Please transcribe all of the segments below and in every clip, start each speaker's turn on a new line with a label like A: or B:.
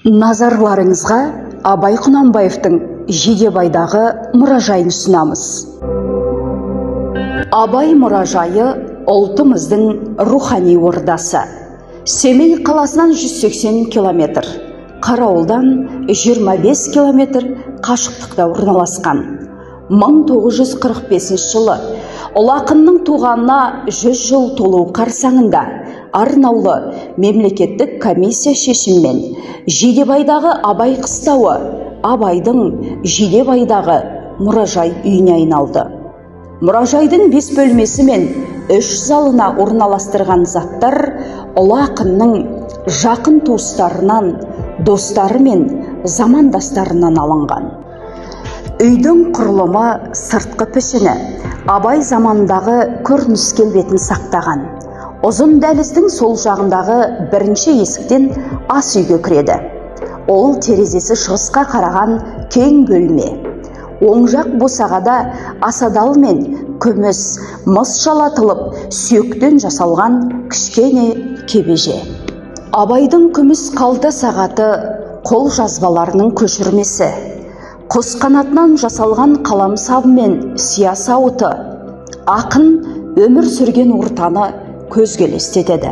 A: Назарларыңызға Абай Құнанбаевтың Жидебайдағы мұражайын ұсынамыз. Абай мұражайы ұлтымыздың рухани ордасы. Семей қаласынан 180 километр, Қарауылдан 25 километр қашықтықта орналасқан. 1945 жылы ұлы ақынның туғанына 100 жыл толу қарсаңында арнаулы мемлекеттік комиссия шешімімен Жидебайдағы Абай қыстауы Абайдың Жидебайдағы мұражай үйіне айналды. Мұражайдың 5 бөлмесі мен 3 залына орналастырған заттар ұлы ақынның жақын туыстарынан, достары мен замандастарынан алынған. Үйдің құрылымы, сыртқы пішіні Абай замандағы көрініс келбетін сақтаған. Ұзын дәліздің сол жағындағы бірінші есіктен ас үйге кіреді. Ол терезесі шығысқа қараған кең бөлме. Оң жақ босағада асадал мен күміс, мыс жалатылып, сүйектен жасалған кішкене кебеже. Абайдың күміс қалта сағаты, қол жазбаларының көшірмесі, құс қанатынан жасалған қалам сабы мен сия сауыты ақын өмір сүрген ортаны көзге елестетеді.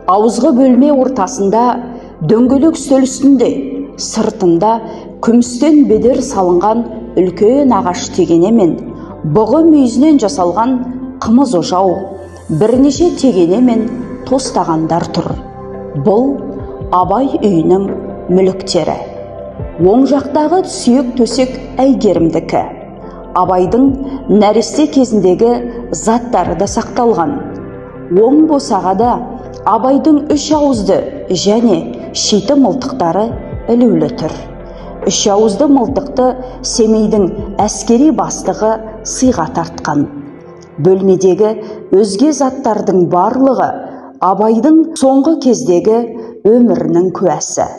A: Ауызғы бөлме ортасында дөңгелек үстел үстінде, сыртында күмістен бедер салынған үлкен ағаш тегене мен бұғы мүйізінен жасалған қымыз ожау, бірнеше тегене мен тостағандар тұр. Бұл Абай үйінің мүліктері. Оң жақтағы сүйек төсек әйгерімдікі. Абайдың нәресте кезіндегі заттары да сақталған. Оң босағада Абайдың 3 ауызды және шиті мылтықтары ілулі тұр. 3 ауызды мылтықты Семейдің әскери бастығы сыйға тартқан. Бөлмедегі өзге заттардың барлығы Абайдың соңғы кездегі өмірінің куәсі.